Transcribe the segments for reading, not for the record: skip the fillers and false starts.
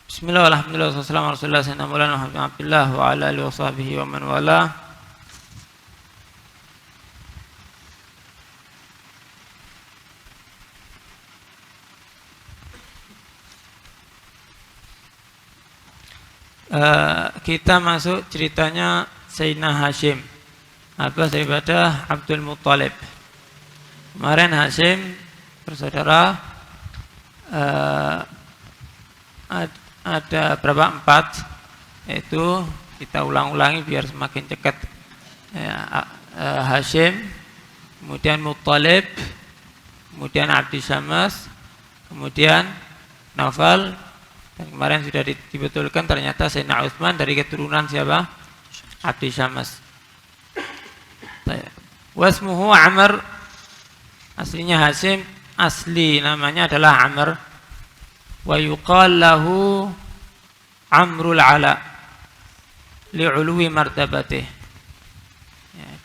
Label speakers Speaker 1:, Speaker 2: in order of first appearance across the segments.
Speaker 1: Bismillah, alhamdulillah, wassalamu ala rasulillah sayyidina maulana Muhammad Abdullah wa ala alihi wa sahbihi wa man wala. Kita masuk ceritanya Sayyidina Hashim, abbas daripada Abdul Muttalib. Kemarin Hashim bersaudara ada berapa? 4, yaitu kita ulang-ulangi biar semakin dekat. Hashim, kemudian Muttalib, kemudian Abdi Syams, kemudian Naufal, dan kemarin sudah dibetulkan ternyata Sayyidina Utsman dari keturunan siapa? Abdi Syams. Wasmuhu Amr, aslinya Hashim, asli namanya adalah Amr. Wa yuqal lahu Amrul Ala li'uluwi martabatih,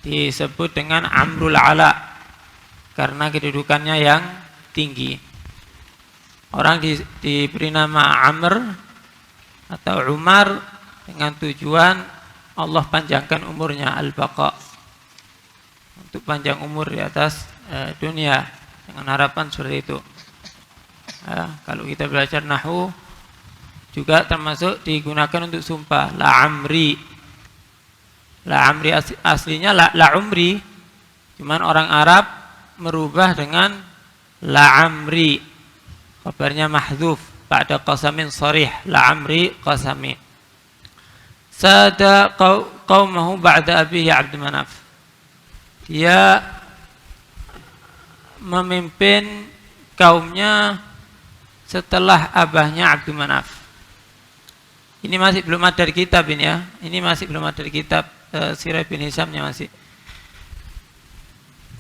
Speaker 1: disebut dengan Amrul Ala karena kedudukannya yang tinggi. Orang diberi nama Amr atau Umar dengan tujuan Allah panjangkan umurnya, al-baqa, untuk panjang umur di atas dunia, dengan harapan seperti itu. Kalau kita belajar nahwu juga termasuk digunakan untuk sumpah, la amri. La amri aslinya la umri, cuman orang Arab merubah dengan la amri, kabarnya mahdzuf ba'da qasamin sharih, la amri qasami. Sada qaumahu ba'da abihi Abd Manaf, dia memimpin kaumnya setelah abahnya Abdul Manaf. Ini masih belum ada di kitab ini ya. Ini masih belum ada di kitab Sirah bin Hisamnya masih.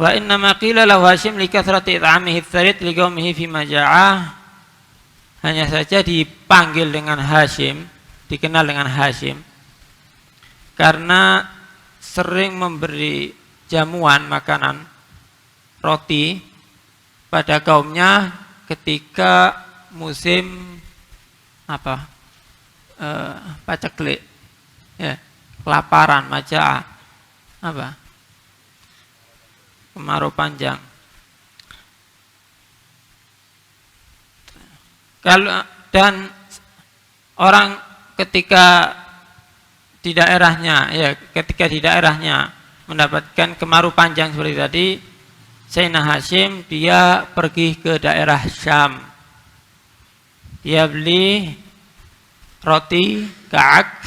Speaker 1: Wa inna ma qila lahu Hashim li kathrati it'amihi ats-tsarid li qaumihi fi maja'ah. Hanya saja dipanggil dengan Hashim, dikenal dengan Hashim karena sering memberi jamuan makanan roti pada kaumnya ketika musim paceklik, kelaparan, maja'ah, kemarau panjang. Dan orang ketika di daerahnya mendapatkan kemarau panjang seperti tadi, Sayyidina Hashim dia pergi ke daerah Syam. Dia beli roti ka'ak,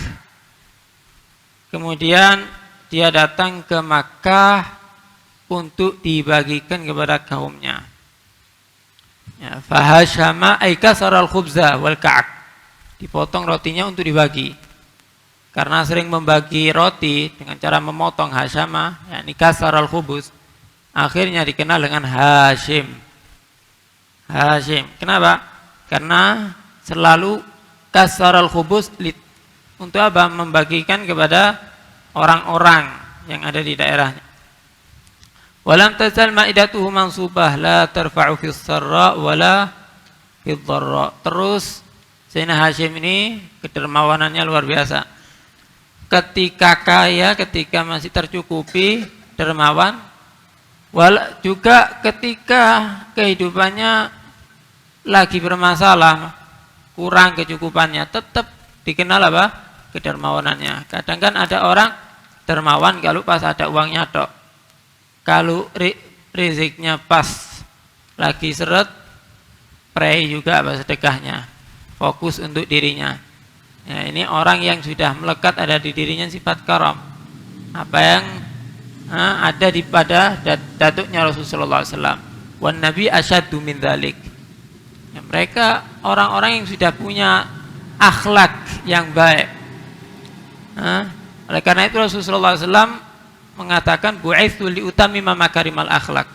Speaker 1: kemudian dia datang ke Makkah untuk dibagikan kepada kaumnya. Fahashama ay kasaral khubza wal ka'ak, dipotong rotinya untuk dibagi. Karena sering membagi roti dengan cara memotong, hashama yakni kasaral khubuz, akhirnya dikenal dengan Hashim. Hashim. Kenapa? Karena selalu kasaral khubuz untuk apa? Membagikan kepada orang-orang yang ada di daerahnya. Walam tazal ma'idatuhu mansubah la tarfa'u fis sarra wala fid dharra. Terus Sayyidina Hashim ini kedermawanannya luar biasa. Ketika kaya, ketika masih tercukupi, dermawan, juga ketika kehidupannya lagi bermasalah, kurang kecukupannya, tetap dikenal kedermawanannya. Kadang kan ada orang dermawan kalau pas ada uangnya tok. Kalau rezeknya pas lagi seret, prei juga sedekahnya, fokus untuk dirinya. Ini orang yang sudah melekat ada di dirinya sifat karam, apa yang ada pada datuknya Rasulullah SAW. Wan Nabi asyaddu min dzalik. Mereka orang-orang yang sudah punya akhlak yang baik. Oleh karena itu Rasulullah SAW mengatakan bu'itsu li utammima makarimal akhlak.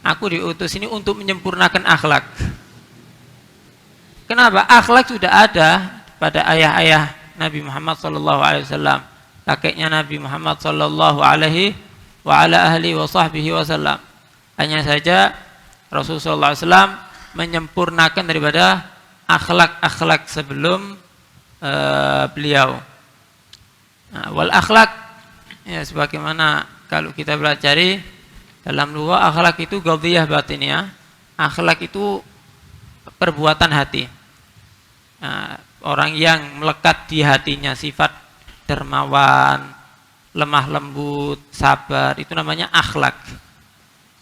Speaker 1: Aku diutus ini untuk menyempurnakan akhlak. Kenapa? Akhlak sudah ada pada ayah-ayah Nabi Muhammad SAW, kakeknya Nabi Muhammad SAW wa ala ahli wa sahbihi wasallam. Hanya saja Rasulullah SAW menyempurnakan daripada akhlak-akhlak sebelum beliau. Nah, wal akhlak, ya sebagaimana kalau kita pelajari dalam lugah, akhlak itu ghadhiyah batiniyah. Akhlak itu perbuatan hati. Nah, orang yang melekat di hatinya sifat dermawan, lemah lembut, sabar, itu namanya akhlak.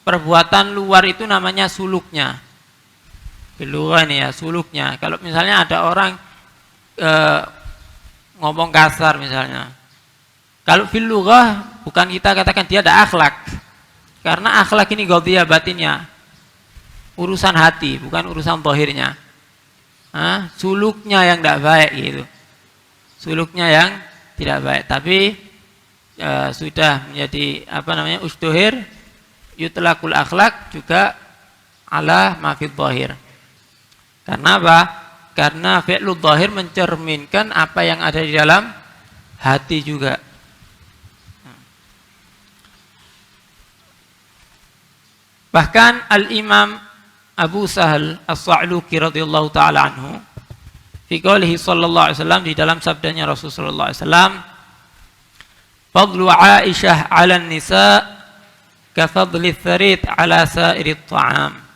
Speaker 1: Perbuatan luar itu namanya suluknya. Luar ini ya, suluknya. Kalau misalnya ada orang ngomong kasar misalnya, kalau fil lughah bukan kita katakan dia ada akhlak, karena akhlak ini ghadhiyah batinnya, urusan hati, bukan urusan zahirnya. Suluknya yang tidak baik gitu, suluknya yang tidak baik. Tapi sudah menjadi usduhir yutlaqul akhlak juga ala ma fi zahir. Karena apa? Karena fi'lul zahir mencerminkan apa yang ada di dalam hati juga. Bahkan Al-Imam Abu Sahal As-Sa'luki radhiyallahu taala anhu fi qoulihi sallallahu alaihi wasallam, di dalam sabdanya Rasulullah sallallahu alaihi wasallam, fadlu Aisyah 'ala an-nisa ka fadli tharid 'ala sa'iri at-ta'am.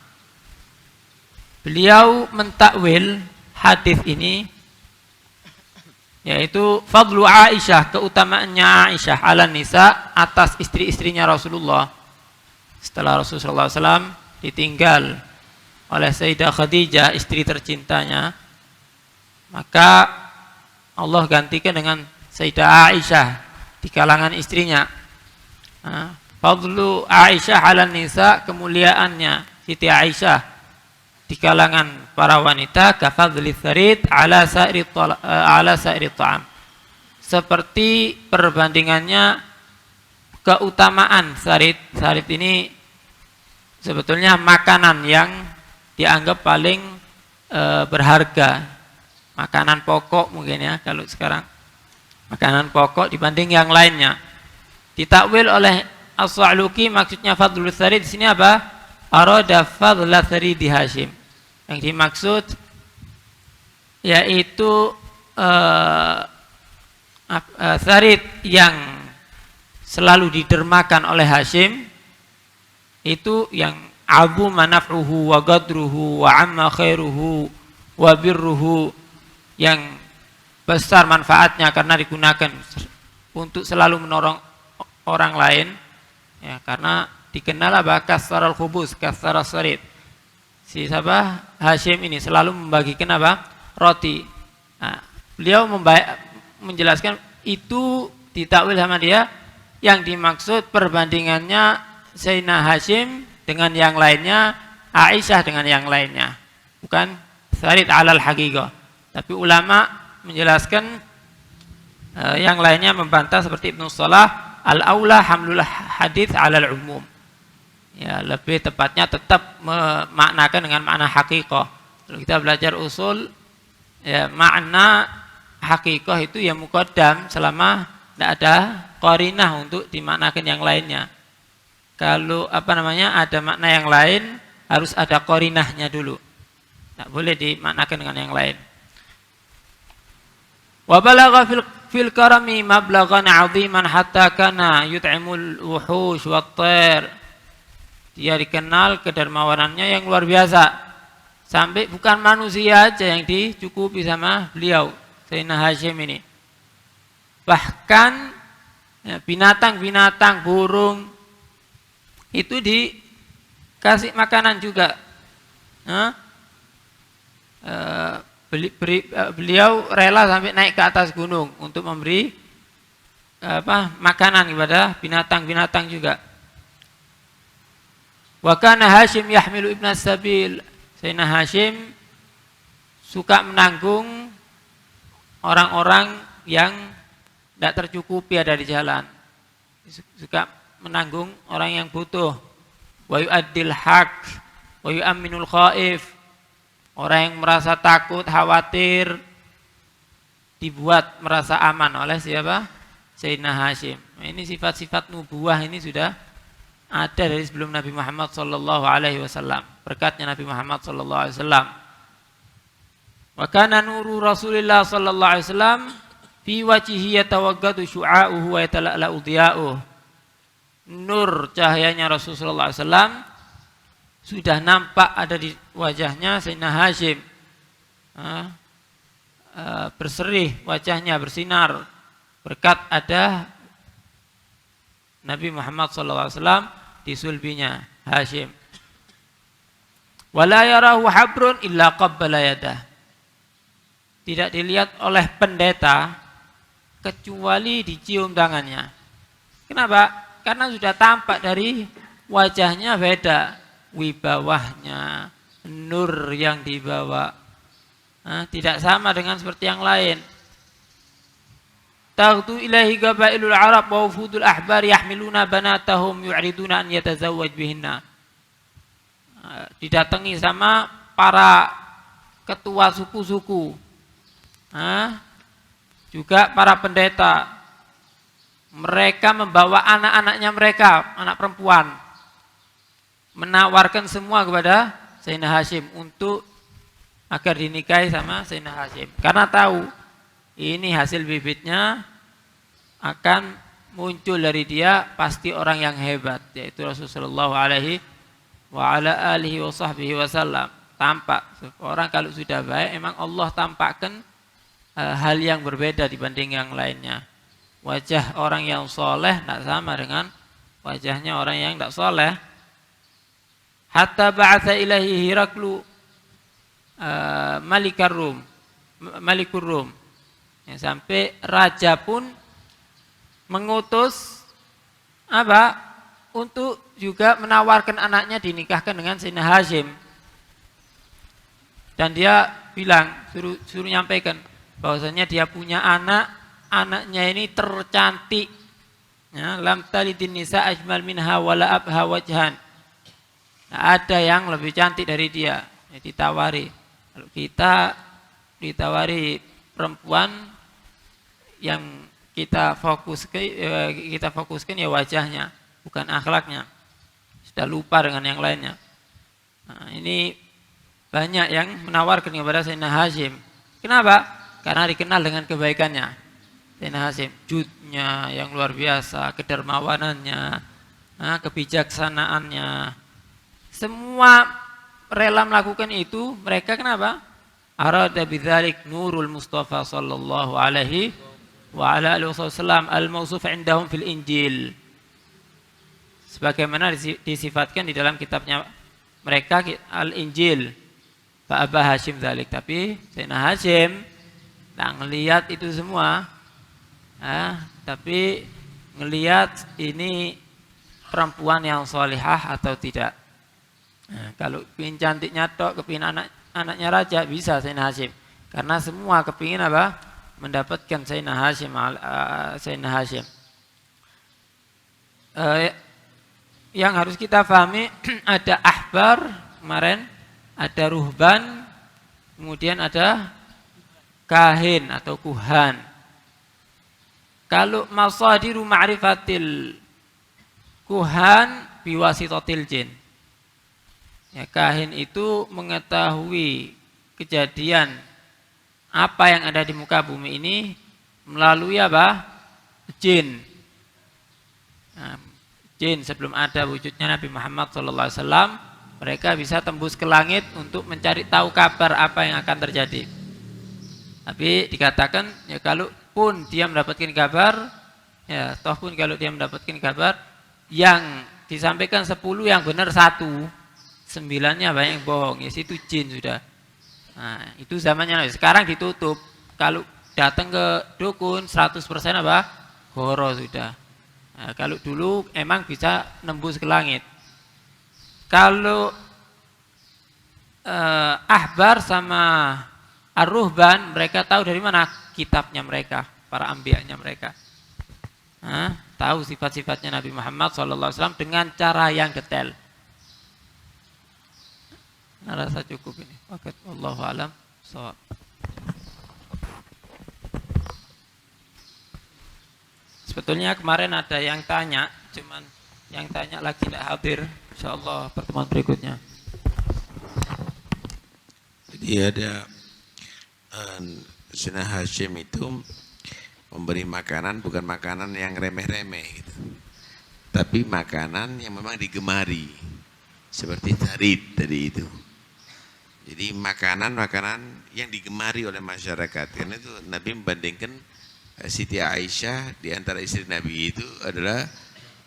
Speaker 1: Beliau mentakwil hadis ini, yaitu fadlu Aisyah, keutamaannya Aisyah 'ala nisa, atas istri-istrinya Rasulullah. Setelah Rasulullah SAW ditinggal oleh Sayyidah Khadijah, istri tercintanya, maka Allah gantikan dengan Sayyidah Aisyah di kalangan istrinya. Fadlu Aisyah 'ala nisa, kemuliaannya Siti Aisyah di kalangan para wanita, kafadli tharid 'ala sa'iri ta'am, seperti perbandingannya keutamaan sarid. Sarid ini sebetulnya makanan yang dianggap paling berharga, makanan pokok mungkin ya kalau sekarang, makanan pokok dibanding yang lainnya. Ditakwil oleh As-Sa'luki, maksudnya fadlul sarid di sini apa? Arada fadla saridi Hashim. Yang dimaksud yaitu sarid yang selalu didermakan oleh Hashim, itu yang abu manaf'uhu wa gadruhu wa amma khairuhu wa birruhu, yang besar manfaatnya karena digunakan untuk selalu menolong orang lain, ya, karena dikenal apa? Kassaral khubus, kassaral sarid. Si siapa? Hashim ini selalu membagikan apa? Roti. Nah, beliau menjelaskan itu ditakwil sama dia, yang dimaksud perbandingannya Sayyidina Hashim dengan yang lainnya, Aisyah dengan yang lainnya, bukan sarid alal haqiqah. Tapi ulama menjelaskan yang lainnya membantah, seperti Ibnu Salah, al-aula hamlul hadits alal umum. Ya, lebih tepatnya tetap memaknakan dengan makna haqiqah. Kalau kita belajar usul, ya, makna haqiqah itu ya muqaddam selama tidak ada qarinah untuk dimaknakan yang lainnya. Kalau ada makna yang lain, harus ada qarinahnya dulu. Tidak boleh dimaknakan dengan yang lain. Wa balagha fil karami mablaghan 'aziman hatta kana yut'imul wuhush wat-tayr. Dia dikenal kedermawanannya yang luar biasa, sampai bukan manusia aja yang dicukupi sama beliau Sayyidina Hashim ini. Bahkan ya, binatang-binatang, burung itu dikasih makanan juga. Beliau rela sampai naik ke atas gunung untuk memberi makanan kepada binatang-binatang juga. Wa kana Hashim yahmilu ibna sabil. Sayyidina Hashim suka menanggung orang-orang yang tidak tercukupi ada di jalan. Suka menanggung orang yang butuh. Wa yu'addil haq wa yu'amminul khaif. Orang yang merasa takut, khawatir, dibuat merasa aman oleh siapa? Sayyidina Hashim. Ini sifat-sifat nubuwah ini sudah ada dari sebelum Nabi Muhammad sallallahu alaihi wasallam. Berkatnya Nabi Muhammad sallallahu alaihi wasallam. Wa kana nuru Rasulillah sallallahu alaihi wasallam fi wajhihi yatawaggadu syu'a'uhu wa yatala'la'u dhiya'uhu. Nur cahayanya Rasulullah SAW sudah nampak ada di wajahnya Sayyidina Hashim. Berseri wajahnya, bersinar berkat ada Nabi Muhammad SAW di sulbinya Hashim. Wala yarahu habrun illa qabbala yadah. Tidak dilihat oleh pendeta kecuali dicium tangannya. Kenapa? Karena sudah tampak dari wajahnya beda, wibawahnya, nur yang dibawa tidak sama dengan seperti yang lain. Taghdu ilahi gabailul Arab wa wufudul ahbar yahmiluna banatahum yu'riduna an yatazawwaj bihinna. Didatangi sama para ketua suku-suku, juga para pendeta. Mereka membawa anak-anaknya mereka, anak perempuan, menawarkan semua kepada Sayyidina Hashim untuk agar dinikahi sama Sayyidina Hashim. Karena tahu ini hasil bibitnya akan muncul dari dia pasti orang yang hebat, yaitu Rasulullah alaihi wa ala alihi wa sahbihi wasallam. Tampak orang kalau sudah baik, emang Allah tampakkan hal yang berbeda dibanding yang lainnya. Wajah orang yang soleh tidak sama dengan wajahnya orang yang tidak soleh. Hatta ba'atha ilahi Hiraklu Malikur Rum. Ya, sampai raja pun mengutus untuk juga menawarkan anaknya dinikahkan dengan Sayyidina Hashim. Dan dia bilang, suruh nyampaikan bahwasanya dia punya anaknya ini tercantik. Ya, lam talidin nisa ajmal minha wala abha wajhan. Nah, ada yang lebih cantik dari dia. Ya, ditawari. Kalau kita ditawari perempuan yang kita fokuskan ya wajahnya, bukan akhlaknya. Sudah lupa dengan yang lainnya. Nah, ini banyak yang menawarkan kepada Sayyidina Hashim. Kenapa? Karena dikenal dengan kebaikannya. Sayyidina Hashim, judnya yang luar biasa, kedermawanannya, kebijaksanaannya. Semua rela melakukan itu. Mereka kenapa? Arada bidzalik nurul Mustafa sallallahu alaihi wa ala alihi wasallam al-mawsuf indahum fil Injil. Sebagaimana disifatkan di dalam kitabnya mereka Al-Injil. Fa Aba Hashim dzalik. Tapi Sayyidina Hashim tak ngelihat itu semua. Tapi ngelihat ini perempuan yang salihah atau tidak. Nah, kalau kepingin cantiknya tok, kepingin anaknya raja, bisa Sayyidina Hashim. Karena semua kepingin mendapatkan Sayyidina Hashim. Yang harus kita pahami ada ahbar kemarin, ada ruhban, kemudian ada kahin atau kuhan. Kalau masadiru ma'rifatil kuhan biwasitatil jin. Ya, kahin itu mengetahui kejadian apa yang ada di muka bumi ini melalui jin. Nah, jin sebelum ada wujudnya Nabi Muhammad SAW, mereka bisa tembus ke langit untuk mencari tahu kabar apa yang akan terjadi. Tapi dikatakan ya kalau pun dia mendapatkan kabar, ya toh pun kalau dia mendapatkan kabar yang disampaikan 10 yang benar 1, 9-nya banyak yang bohong, ya situ jin sudah. Nah, itu zamannya. Sekarang ditutup. Kalau datang ke dukun 100% horo sudah. Nah, kalau dulu emang bisa nembus ke langit. Kalau ahbar sama ar-ruhban, mereka tahu dari mana kitabnya mereka, para anbiya'nya mereka. Tahu sifat-sifatnya Nabi Muhammad SAW dengan cara yang detail. Nah, rasa cukup ini. Oke, wallahu alam shawab. Sebetulnya kemarin ada yang tanya, cuman yang tanya lagi tidak hadir. Insyaallah pertemuan berikutnya.
Speaker 2: Jadi ada Sayyidina Hashim itu memberi makanan bukan makanan yang remeh-remeh gitu, tapi makanan yang memang digemari seperti tarid tadi itu. Jadi makanan-makanan yang digemari oleh masyarakat. Karena itu Nabi membandingkan Siti Aisyah di antara istri Nabi itu adalah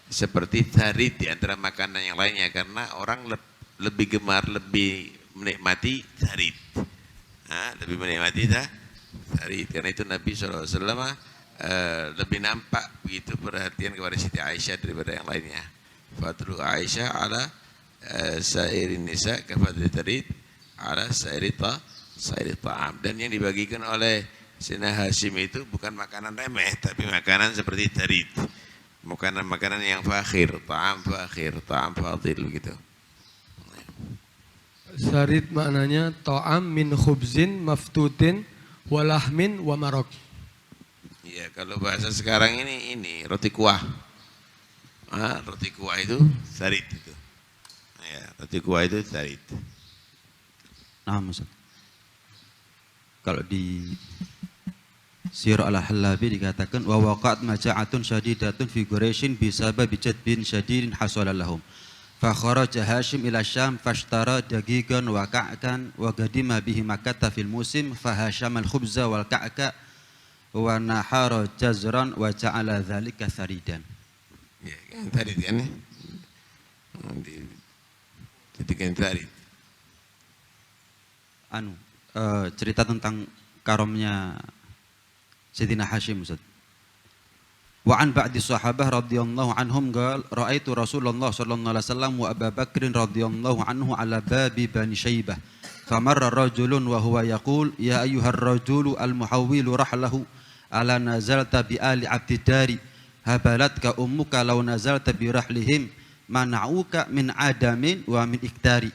Speaker 2: seperti tarid di antara makanan yang lainnya, karena orang lebih gemar, lebih menikmati tarid. Lebih menikmati tarid. Karena itu Nabi SAW lebih nampak begitu perhatian kepada Siti Aisyah daripada yang lainnya. Fadlu Aisyah ala sairin nisa kafadli tarid ala sairi ta'am. Dan yang dibagikan oleh Sayyidina Hashim itu bukan makanan remeh, tapi makanan seperti tarid, makanan-makanan yang fakhir, ta'am fadil gitu.
Speaker 3: Sarid maknanya ta'am min khubzin maftutin walahmin wa marok.
Speaker 2: Iya, kalau bahasa sekarang ini roti kuah. Roti kuah itu sarid itu. Ya, roti kuah itu sarid.
Speaker 4: Nah, Ustaz. Kalau di Sirah Al-Halabi dikatakan wa waqa'at maja'atun syadidatun fi Quraisyin bisababi jadbin syadidin hasala lahum. Fa kharaja Hashim ila Syam fashtara dagigan wa ka'kan wa qadima bihi Makkah fil musim fa hashama al-khubza wal ka'ka wa nahara jazran wa ja'ala dzalika saridan.
Speaker 2: Ya, kan tarid kan. Jadi kan tarid.
Speaker 4: Cerita tentang karomnya Sayyidina Hashim, Ustaz. Wa an ba'di sahabah radhiyallahu anhum qala ra'aitu Rasulullah sallallahu alaihi wasallam wa Abu Bakr radhiyallahu anhu ala babi Bani Syaibah famarra rajulun wa huwa yaqul ya ayyuhar rajulu al muhawwilu rahlahu ala nazalta bi ali abdidari habalatka ummuka law nazalta bi rahlihim mana'uka min adamin wa min iktari.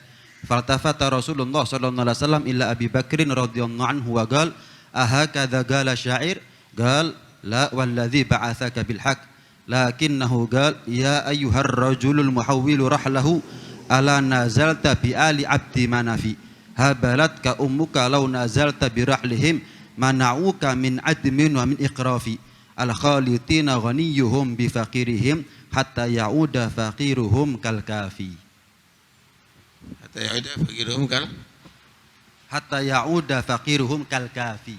Speaker 4: Faltafata Rasulullah sallallahu alaihi wasallam illa Abi Bakrin radhiyallahu anhu wa qala ahakadha qala syair qala la walladhi ba'athaka bil haqq lakinnahu qala ya ayyuhar rajulul muhawwilu rahlahu ala nazalta bi ali abdi manafi habalatka ummuka law nazalta bi rahlihim mana'uka min admin wa min iqrafi al khalitina ghaniyuhum bi faqirihim hatta ya'uda faqiruhum kal kafi. Hatta ya'uda faqiruhum kal kafi.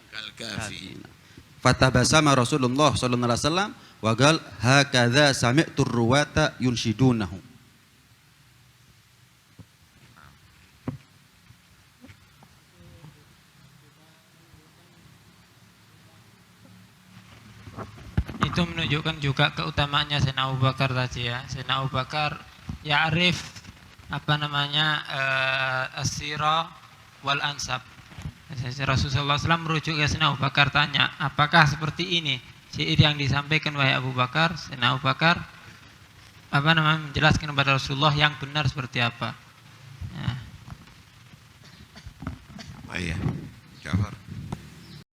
Speaker 2: Kal kafi.
Speaker 4: Fatabasama Rasulullah sallallahu alaihi wasallam wa qala hakadha sami'tu ruwata yunshidunahu.
Speaker 1: Itu menunjukkan juga keutamaannya Sayyidina Abu Bakar tadi ya. Sayyidina Abu Bakar ya'rif as-sirah wal ansab. Rasulullah SAW merujuk ke Sayyidina Abu Bakar, tanya, apakah seperti ini syair yang disampaikan wahai Abu Bakar? Sayyidina Abu Bakar menjelaskan kepada Rasulullah yang benar seperti apa. Ya.
Speaker 2: Iya.